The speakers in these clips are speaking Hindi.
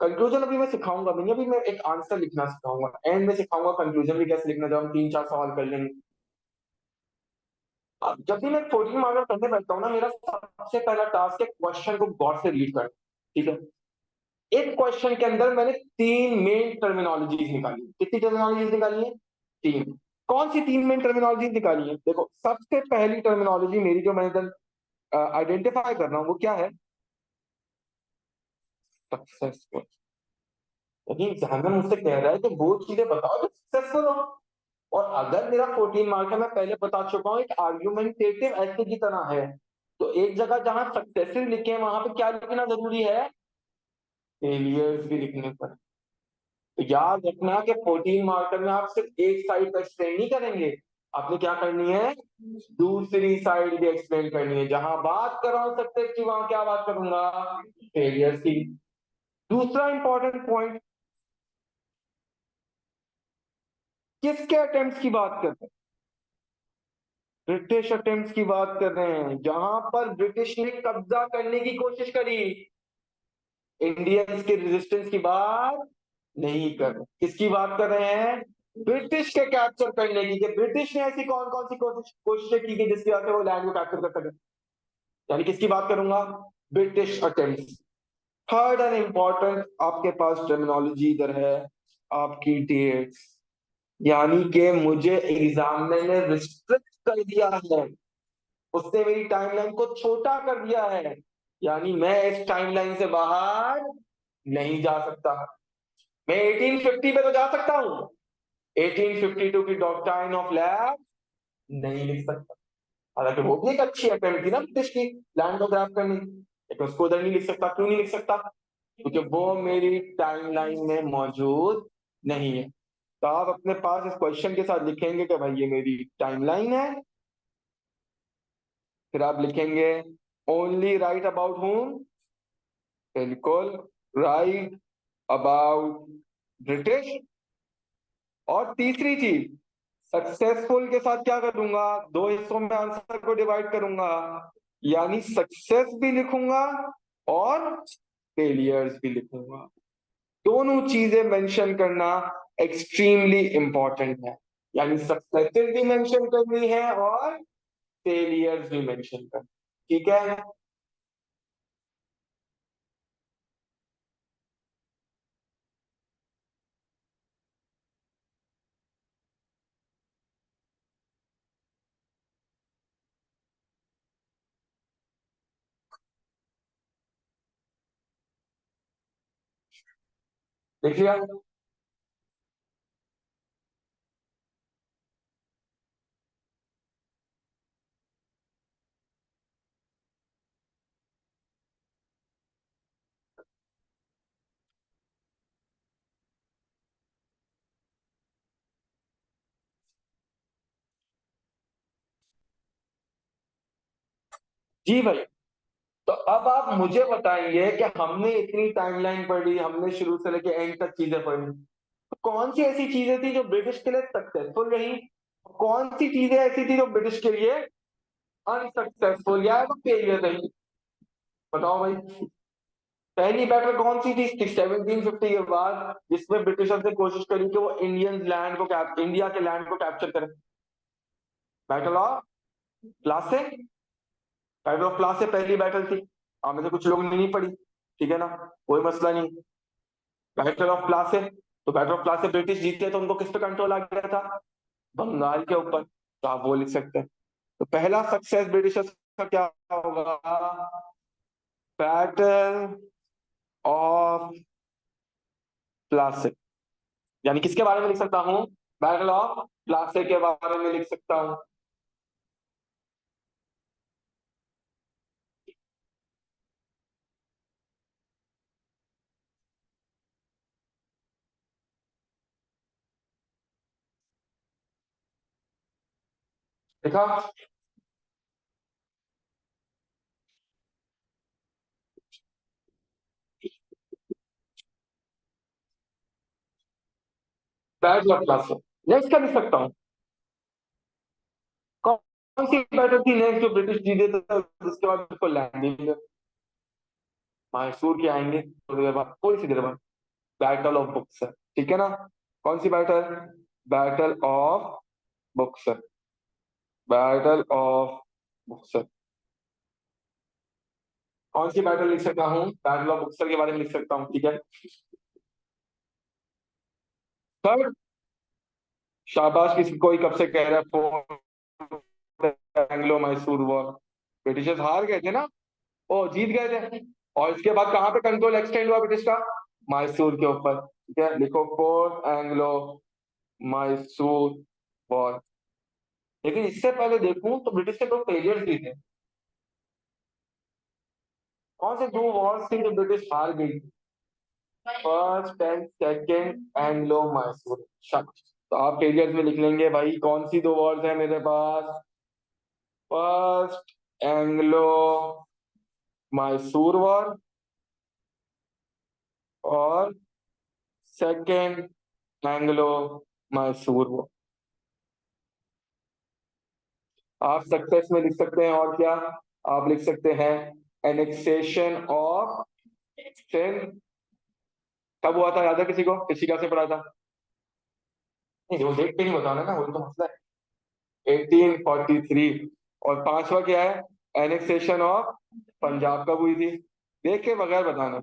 कंक्लूजन अभी मैं सिखाऊंगा नहीं, अभी मैं एक आंसर लिखना सिखाऊंगा, एंड में सिखाऊंगा कंक्लूजन भी कैसे लिखना, जब हम 3-4 सवाल कर लेंगे। अब जब भी मैं 14 मार्कर करने बैठता हूँ ना, मेरा सबसे पहला टास्क है क्वेश्चन को गौर से रीड कर। ठीक है। एक क्वेश्चन के अंदर मैंने 3 मेन टर्मिनोलॉजीज निकाली। कितनी टर्मिनोलॉजीज निकाली है? 3। कौन सी 3 मेन टर्मिनोलॉजीज निकाली है? देखो, सबसे पहली टर्मिनोलॉजी मेरी जो मैंने आइडेंटिफाई कर रहा हूँ वो क्या है? सक्सेसफुल। यदि एग्जामिनर मुझसे कह रहा है कि वो चीजें बताओ जो सक्सेसफुल हो, और अगर मेरा 14 मार्क है, मैं पहले बता चुका हूँ, एक आर्ग्यूमेंटेटिव ऐसे की तरह है, तो एक जगह जहां सक्सेसिव लिखे हैं वहां पे क्या लिखना जरूरी है? फेलियर्स भी लिखने पर। तो याद रखना कि 14 मार्कर में आप सिर्फ एक साइड का एक्सप्लेन नहीं करेंगे, आपने क्या करनी है? दूसरी साइड भी एक्सप्लेन करनी है। जहां बात कर रहा हूं सक्सेस की, वहां क्या बात करूंगा? फेलियर्स की। दूसरा इंपॉर्टेंट पॉइंट, किसके अटेम्प्ट्स की बात कर रहे हैं? ब्रिटिश अटेम्प्ट्स की बात कर रहे हैं, जहां पर ब्रिटिश ने कब्जा करने की कोशिश करी। इंडियंस के रेजिस्टेंस की बात नहीं कर रहे। किसकी बात कर रहे हैं? ब्रिटिश के कैप्चर करने की। कि ब्रिटिश ने ऐसी कौन कौन सी कोशिशें की कि जिसकी वजह से वो लैंड को कैप्चर कर सके। यानी किसकी बात करूंगा? British attempt. Third and important आपके पास टर्मिनोलॉजी इधर है, आपकी डेट्स। यानी कि मुझे एग्जाम ने रिस्ट्रिक्ट कर दिया है, उसने मेरी टाइमलाइन को छोटा कर दिया है। यानी मैं इस टाइमलाइन से बाहर नहीं जा सकता। मैं 1850 पे तो जा सकता हूँ, 1852 की डॉक्ट्राइन ऑफ लैब नहीं लिख सकता। हालांकि वो भी एक अच्छी अटेम्प्ट थी ना ब्रिटिश की, लैंड को ग्रैब करने की, लेकिन उसको उधर नहीं लिख सकता। क्यों नहीं लिख सकता? क्योंकि वो मेरी टाइमलाइन में मौजूद नहीं है। तो आप अपने पास इस क्वेश्चन के साथ लिखेंगे कि भाई ये मेरी टाइमलाइन है, फिर आप लिखेंगे ओनली राइट अबाउट होम, बिल्कुल राइट अबाउट ब्रिटिश। और तीसरी चीज, सक्सेसफुल के साथ क्या करूंगा? दो हिस्सों में आंसर को डिवाइड करूंगा, यानी सक्सेस भी लिखूंगा और फेलियर्स भी लिखूंगा। दोनों चीजें मेंशन करना एक्सट्रीमली इंपॉर्टेंट है। यानी सक्सेस भी मेंशन करनी है और फेलियर्स भी मेंशन करना। ठीक है। देख लिया? जी भाई। तो अब आप मुझे बताइए कि हमने इतनी टाइमलाइन पढ़ी, हमने शुरू से लेके एंड तक चीजें पढ़ी, तो कौन सी ऐसी चीजें थी जो ब्रिटिश के लिए सक्सेसफुल रही, कौन सी चीजें ऐसी थी जो ब्रिटिश के लिए अनसक्सेसफुल या फेलियर रही? बताओ भाई। पहली बैटल कौन सी थी 1750 के बाद, जिसमें ब्रिटिशर्स ने कोशिश करी कि वो इंडिया के लैंड को कैप्चर करें? Battle of Plassey. Battle of Plassey पहली बैटल थी। आप में से कुछ लोगों ने नहीं पढ़ी, ठीक है ना, कोई मसला नहीं। बैटल ऑफ प्लासे, तो बैटल ऑफ प्लासे ब्रिटिश जीते तो उनको किस पे कंट्रोल आ गया था? बंगाल के ऊपर। तो आप वो लिख सकते हैं। तो पहला सक्सेस ब्रिटिशर्स का क्या होगा? Battle of Plassey. यानी किसके बारे में लिख सकता हूं? बैटल ऑफ प्लासे के बारे में लिख सकता हूं। देखा? Battle of प्लासे। नेक्स्ट का लिख सकता हूँ। कौन सी बैटल थी नेक्स्ट जो ब्रिटिश जीते थे, उसके बाद उसको लैंडिंग मैसूर के आएंगे थोड़ी देर बाद, थोड़ी सी देर बाद। बैटल ऑफ बुक्सर, ठीक है ना? कौन सी battle? Battle of Buxar, battle of Buxar. कौन सी बैटल लिख सकता हूँ? बैटल ऑफ बुक्सर के बारे में लिख सकता हूँ, ठीक है। थर्ड, शाबाश, किसी कोई कब से कह रहा है एंग्लो मैसूर वॉर, ब्रिटिशर्स हार गए थे ना, ओ जीत गए थे। और इसके बाद कहाँ पे कंट्रोल एक्सटेंड हुआ ब्रिटिश का? मैसूर के ऊपर, ठीक है, लिखो फोर्थ एंग्लो मैसूर वॉर। लेकिन इससे पहले देखूं तो ब्रिटिश के दो फेलियर्स भी थे। कौन से दो वॉर्स थी जो ब्रिटिश हार गई थी? First and second Anglo Mysore. तो आप फेलियर्स में लिख लेंगे भाई, कौन सी दो वॉर्स है मेरे पास? फर्स्ट एंग्लो मैसूर वॉर और सेकेंड एंग्लो मैसूर वॉर। आप सक्सेस में लिख सकते हैं, और क्या आप लिख सकते हैं? एनेक्सेशन ऑफ सिंध कब हुआ था, याद है किसी को? किसी क्लास से पढ़ा था? नहीं, वो डेट पे नहीं बताना ना, वही तो मसला है। 1843। और पांचवा क्या है? एनेक्सेशन ऑफ पंजाब कब हुई थी? देख के बगैर बताना।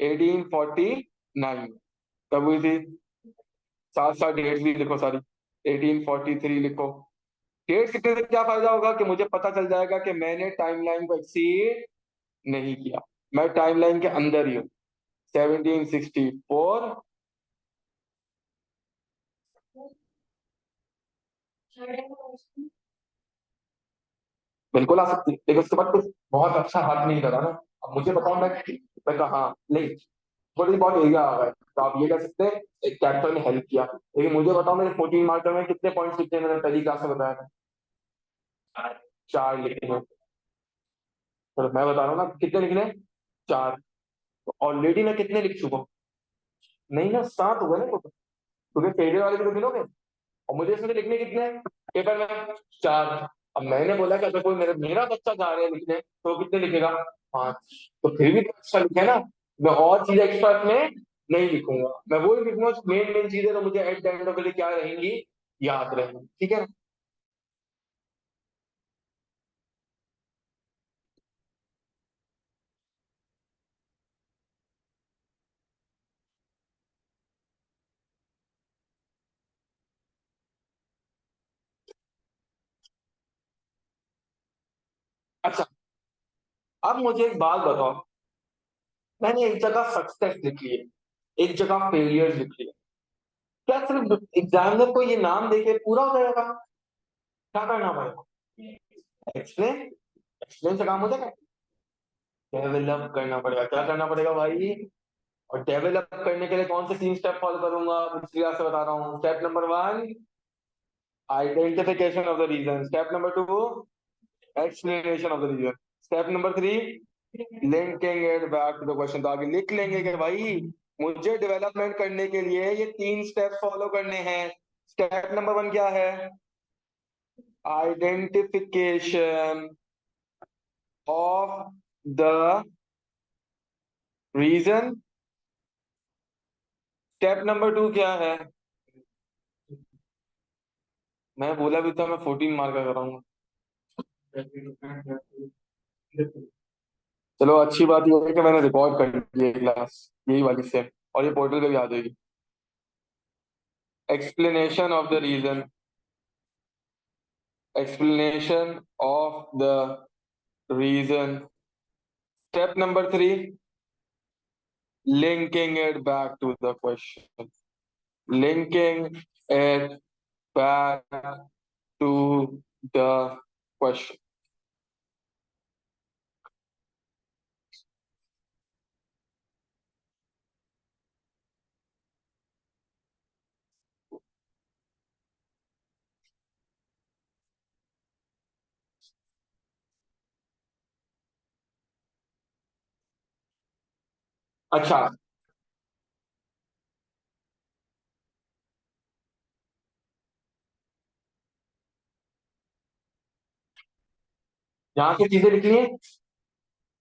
1849 कब हुई थी? साथ साथ डेट भी लिखो सारी। 1843 लिखो। डेट लिखने से क्या फायदा होगा कि मुझे पता चल जाएगा कि मैंने टाइमलाइन को एक्सीड नहीं किया, मैं टाइमलाइन के अंदर ही हूँ। 1764। बिल्कुल आ सकती है, लेकिन उसके बाद कुछ बहुत अच्छा हाथ नहीं करा ना। अब मुझे बताओ, मैं कहा नहीं, थोड़ी बहुत एरिया आ गए तो आप ये कह सकते हैं एक कैप्टन ने हेल्प किया। लेकिन मुझे बताओ, मेरे 14 मार्कर में कितने पॉइंट्स लिखे हैं? मैंने पहली क्लास में बताया था, चार लिखे हैं। तो मैं बता रहा हूँ ना, कितने लिखने हैं? चार। ऑलरेडी मैं कितने लिख चुका हूँ? नहीं ना, सात हो गए ना total। क्योंकि फेलियर वाले भी तो गिनोगे। और मुझे इसमें लिखने कितने हैं पेपर में? चार। अब मैंने बोला कि अगर कोई मेरा बच्चा जा रहा है लिखने तो वो कितने लिखेगा? पांच। तो फिर भी तो अच्छा लिखे ना। मैं और चीजें एक्स्ट्रा में नहीं लिखूंगा, मैं वही लिखूंगा मेन मेन चीजें तो मुझे at the end of the day क्या रहेंगी, याद रहेंगी, ठीक है ना? अच्छा, अब मुझे एक बात बताओ, मैंने एक जगह सक्सेस लिख ली है, एक जगह फेलियर्स लिख लिया, क्या सिर्फ एग्जामिनर को ये नाम देके पूरा हो जाएगा? क्या करना पड़ेगा? एक्सप्लेन, एक्सप्लेन से काम हो जाएगा? डेवलप करना पड़ेगा। क्या करना पड़ेगा भाई? और डेवलप करने के लिए कौन से तीन स्टेप फॉलो करूंगा? पिछली क्लास से बता रहा हूँ। Step number one, identification of the reason. Step number two, explanation of the reason. Step number three, linking it back to the question. तो आगे लिख लेंगे कि भाई मुझे डेवलपमेंट करने के लिए ये तीन स्टेप फॉलो करने हैं। स्टेप नंबर वन क्या है? Identification of the reason. Step number two क्या है? मैं बोला भी था मैं 14 मार्क का कराऊंगा। चलो, अच्छी बात यह है कि मैंने रिकॉर्ड कर दी है क्लास, यही वाली से, और ये पोर्टल पे भी आ जाएगी। Explanation of the reason, explanation of the reason. Step number three, linking it back to the question, linking it back to the question. अच्छा, यहाँ की चीजें लिखनी है।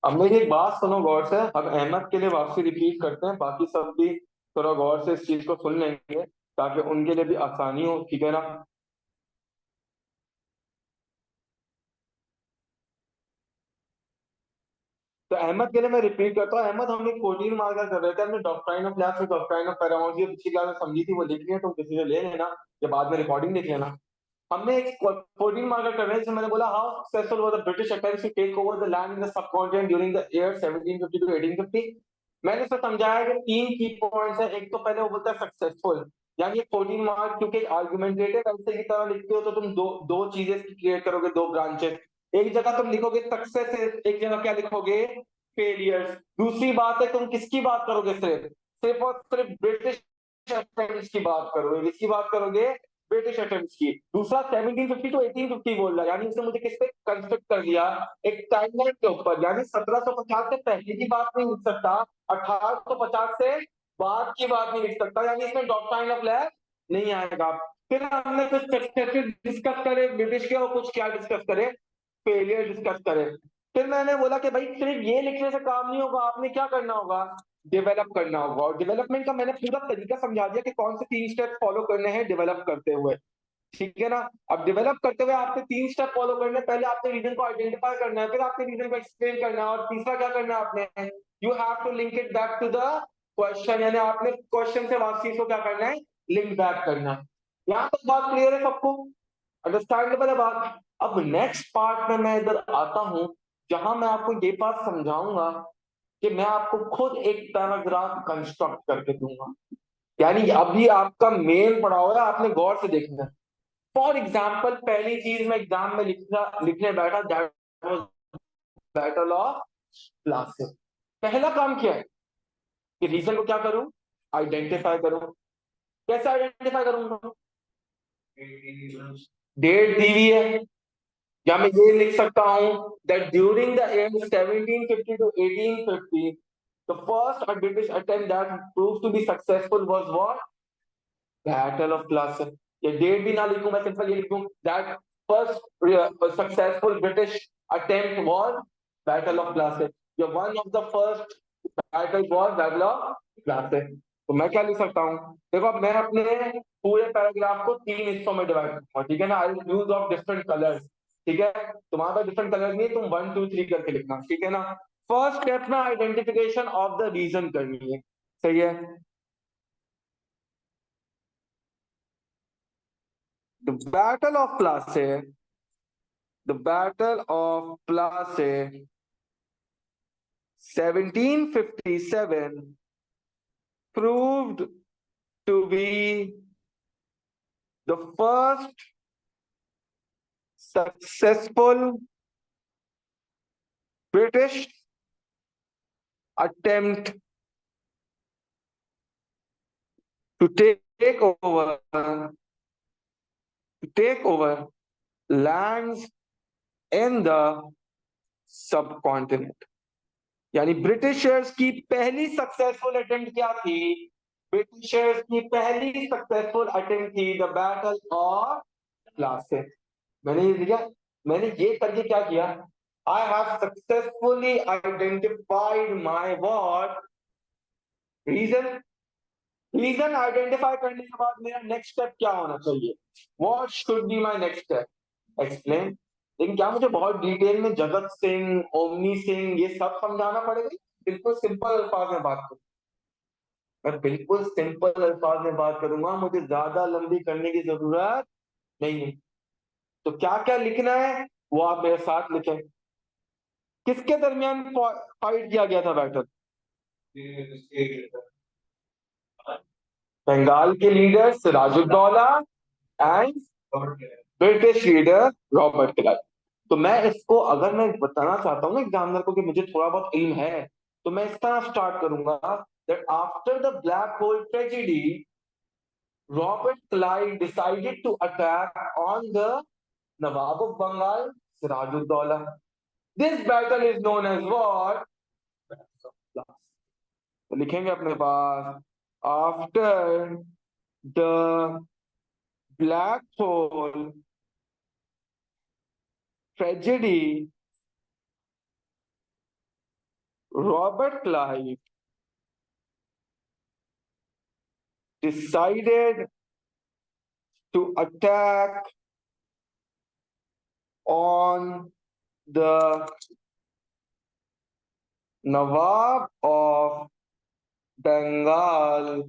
अब मेरी एक बात सुनो गौर से, हम अहमद के लिए वापसी रिपीट करते हैं, बाकी सब भी थोड़ा गौर से इस चीज को सुन लेंगे ताकि उनके लिए भी आसानी हो, ठीक है ना। तो अहमद के लिए मैं रिपीट करता हूँ। अहमद, हम एक 14 मार्कर कर रहे थे, हमने डॉक्ट्राइन ऑफ लैप्स और डॉक्ट्राइन ऑफ पैरामाउंट ये पिछली क्लास में समझी थी, वो लिख ली है, तुम किसी से ले लेना या बाद में रिकॉर्डिंग देख लेना। हमने एक 14 मार्कर कर रहे हैं जिसमें मैंने बोला how successful was the British attempt to take over the land in the subcontinent during the year 1750 to 1850। मैंने इसमें समझाया कि तीन की पॉइंट्स है। एक तो पहले वो बोलता है सक्सेसफुल, यानी 14 मार्क क्योंकि आर्गुमेंटेटिव ऐसे की तरह लिखते हो तो तुम दो दो चीजें क्रिएट करोगे, दो ब्रांचेस। एक जगह तुम लिखोगे सक्सेस, एक जगह क्या लिखोगे, फेलियर्स। दूसरी बात है तुम किसकी बात करोगे, सिर्फ सिर्फ और सिर्फ ब्रिटिश अटेम्प्ट्स की बात करोगे, किसकी बात करोगे, ब्रिटिश अटेम्प्ट्स की। दूसरा 1750 टू 1850 बोल रहा है, यानी उसने मुझे किस पे कंस्ट्रक्ट कर दिया, एक टाइमलाइन के ऊपर, यानी 1750 से पहले की बात नहीं लिख सकता, 1850 से बाद की बात नहीं लिख सकता, यानी इसमें डॉक्ट्राइन ऑफ लैब नहीं आएगा। फिर हमने कुछ सक्सेसेस डिस्कस करे ब्रिटिश के और कुछ क्या डिस्कस करे, फेलियर डिस्कस करे। फिर मैंने बोला कि भाई सिर्फ ये लिखने से काम नहीं होगा, आपने क्या करना होगा, डेवलप करना होगा। और डेवलपमेंट का मैंने पूरा तरीका समझा दिया कि कौन से 3 स्टेप फॉलो करने हैं डेवलप करते हुए, ठीक है ना। अब डेवलप करते हुए आपने 3 स्टेप फॉलो करने हैं। पहले आपने रीजन को आइडेंटिफाई करना है, फिर आपने रीजन को एक्सप्लेन करना है, और तीसरा क्या करना है आपने, you have to link it back to the question, यानी आपने क्वेश्चन से वापसी इसको क्या करना है, लिंक बैक करना है। यहाँ तक बात क्लियर है सबको, अंडरस्टैंडेबल है बात। अब नेक्स्ट पार्ट में मैं इधर आता हूं जहां मैं आपको ये बात समझाऊंगा कि मैं आपको खुद एक पैराग्राफ कंस्ट्रक्ट करके दूंगा। यानी अभी आपका मेन पड़ा हुआ है, आपने गौर से देखना है। फॉर एग्जाम्पल पहली चीज मैं एग्जाम में लिखने बैठा, that was battle of Plassey. पहला काम क्या है कि रीजन को क्या करूं, आइडेंटिफाई करूं। कैसे आइडेंटिफाई करूंगा, डेट दी हुई है, या मैं ये लिख सकता हूं that during the year 1750 to 1850 the first British attempt that prove to be successful was what, battle of Plassey. ये डेट भी ना लिखूं, मैं सिंपल ये लिखूं that first successful British attempt was battle of Plassey, या one of the first battle was battle of Plassey. तो मैं क्या लिख सकता हूं, देखो अब मैं अपने पूरे पैराग्राफ को 3 हिस्सों में डिवाइड करूंगा, ठीक है ना। I will use of different colours, ठीक है। तुम्हारे पास डिफरेंट कलर नहीं, तुम 1 2 3 करके लिखना, ठीक है ना। फर्स्ट स्टेप में आइडेंटिफिकेशन ऑफ द रीजन करनी है, सही है। The battle of Plassey, the battle of Plassey 1757 proved to be the first successful British attempt to take over lands in the subcontinent। यानी ब्रिटिशर्स की पहली सक्सेसफुल अटेम्प्ट क्या थी, ब्रिटिशर्स की पहली सक्सेसफुल अटेम्प्ट थी द बैटल ऑफ प्लासी। मैंने ये लिखा, मैंने ये करके क्या किया, I have successfully identified my what reason. Reason identify करने के बाद मेरा नेक्स्ट स्टेप क्या होना चाहिए, what should be my next step, explain. लेकिन क्या मुझे बहुत डिटेल में जगत सिंह, ओमनी सिंह ये सब समझाना पड़ेगा, बिल्कुल सिंपल अल्फाज में बात करूं, मैं बिल्कुल सिंपल अल्फाज में बात करूंगा, मुझे ज्यादा लंबी करने की जरूरत नहीं है। तो क्या क्या लिखना है वो आप मेरे साथ लिखें। किसके दरमियान फाइट किया गया था बैटल, बंगाल के leader Sirajuddaulah and British leader Robert Clive. तो मैं इसको अगर मैं बताना चाहता हूँ ना एग्जामिनर को कि मुझे थोड़ा बहुत इल्म है, तो मैं इस तरह स्टार्ट करूंगा that after the black hole tragedy Robert Clive decided to attack on the Nawab of Bengal Sirajuddaula. This battle is known as what, तो लिखेंगे अपने पास आफ्टर द ब्लैक होल ट्रेजेडी Robert Clive decided to attack on the Nawab of Bengal.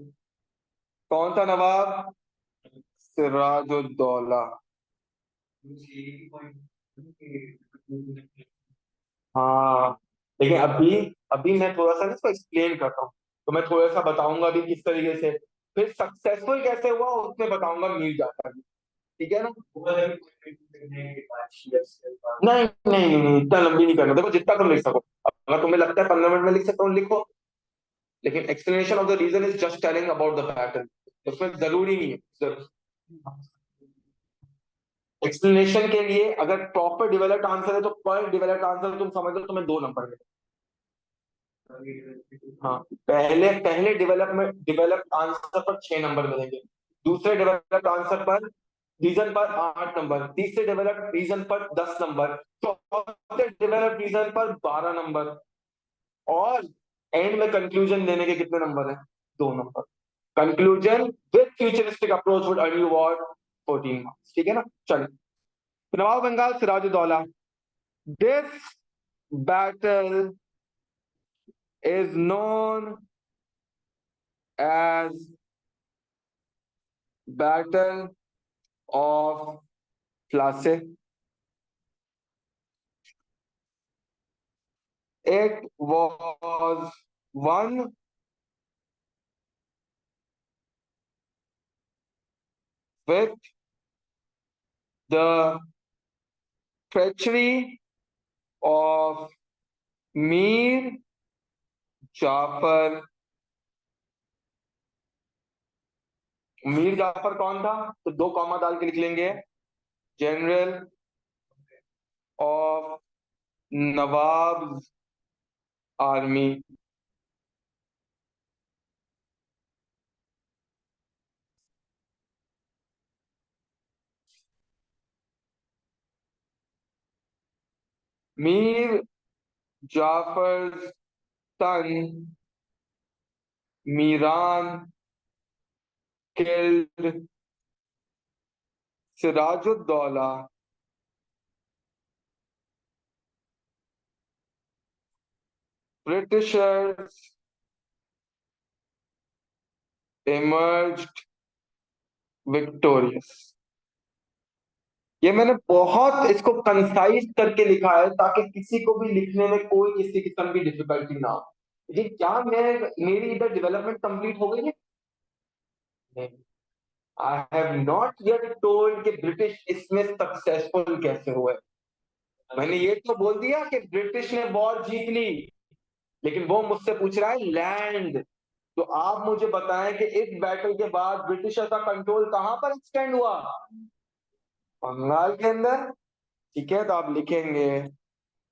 कौन था नवाब? सिराजुद्दौला। हाँ, लेकिन अभी अभी मैं थोड़ा सा ना इसको एक्सप्लेन करता हूँ, तो मैं थोड़ा सा बताऊंगा अभी किस तरीके से, फिर सक्सेसफुल कैसे हुआ उसमें बताऊंगा मीर जाफर। ठीक है ना? नहीं नहीं नहीं, इतना लंबी नहीं करना, देखो जितना तुम लिख सको। अगर तुम्हें लगता है 15 मिनट में लिख सकता हूँ लिखो, लेकिन explanation of the reason is just telling about the pattern, उसमें जरूरी नहीं है एक्सप्लेनेशन के लिए। अगर प्रॉपर डिवेलप्ड आंसर है तो पर डिवेलप्ड आंसर तुम समझ लो तुम्हें 2 नंबर मिलेंगे। हाँ, पहले पहले डेवलपमेंट डिवेलप्ड आंसर पर 6 नंबर मिलेंगे, दूसरे डेवलप्ड आंसर पर रीजन पर 8 नंबर, तीसरे डेवलप्ड रीजन पर 10 नंबर, चौथे डेवलप्ड रीजन पर 12 नंबर, और एंड में कंक्लूजन देने के कितने नंबर है? 2 number. Conclusion with futuristic approach would earn you what? 14 marks. ठीक है ना? चलिए, Nawab Bengal Sirajuddaula, this battle is known as Battle of Plassey. It was won with the treachery of Mir Jafar। Mir Jafar कौन था? तो 2 कॉमा डाल के लिख लेंगे, general of nawab army. Mir Jafar son Miran killed Sirajuddaulah Britishers emerged victorious। ये मैंने बहुत इसको कंसाइज करके लिखा है ताकि किसी को भी लिखने में कोई किसी किस्म की डिफिकल्टी ना हो। जी क्या मैं मेरी इधर डेवलपमेंट कंप्लीट हो गई है? नहीं, I have not yet told कि ब्रिटिश इसमें सक्सेसफुल कैसे हुए। मैंने ये तो बोल दिया कि ब्रिटिश ने वॉर जीत ली, लेकिन वो मुझसे पूछ रहा है लैंड। तो आप मुझे बताएं कि इस बैटल के बाद ब्रिटिशर का कंट्रोल कहां पर एक्सटेंड हुआ? बंगाल के अंदर। ठीक है, तो आप लिखेंगे,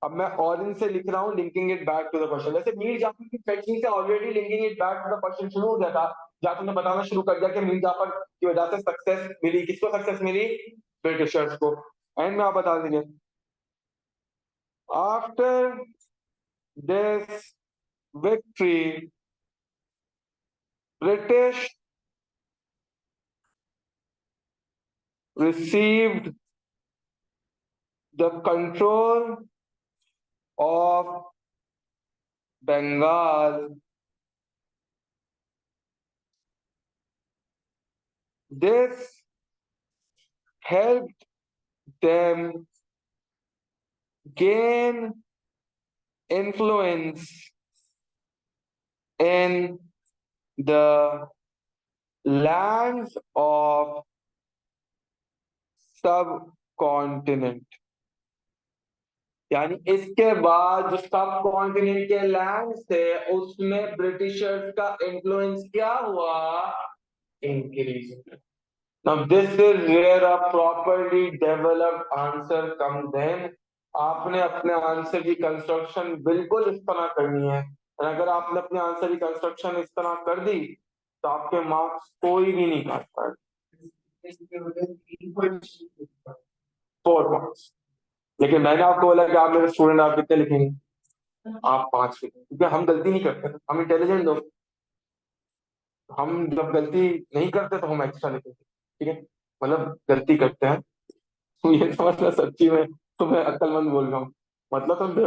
अब मैं ऑरेंज से लिख रहा हूँ linking it back to the question. वैसे मीर जाफर की फैक्टिंग से already linking it back to the question शुरू हो गया था, जहां तुमने बताना शुरू कर दिया कि मीर जाफर की वजह से सक्सेस मिली। किसको सक्सेस मिली? ब्रिटिशर्स को। एंड में आप बता दीजिए, after this victory British received the control of Bengal। This helped them gain influence in the lands of subcontinent। यानी इसके बाद जो सब कॉन्टिनेंट के लैंड थे उसमें ब्रिटिशर्स का इन्फ्लुएंस क्या हुआ? Increase. Now this is where a properly developed answer comes in। आपने अपने आंसर की कंस्ट्रक्शन बिल्कुल इस तरह करनी है, और अगर आपने अपने आंसर की कंस्ट्रक्शन इस तरह कर दी तो आपके मार्क्स कोई भी नहीं काट पाएगा। 4 मार्क्स। लेकिन मैंने आपको बोला कि आप मेरे स्टूडेंट, आप कितने लिखेंगे? आप 5 लिखें, क्योंकि हम गलती नहीं करते, हम इंटेलिजेंट लोग। हम जब गलती नहीं करते तो हम एक्स्ट्रा लिखते हैं, ठीक है, मतलब गलती करते हैं। तो ये समझना, सच्ची में तुम्हें अक्लमंद बोल रहा हूँ, मतलब तुम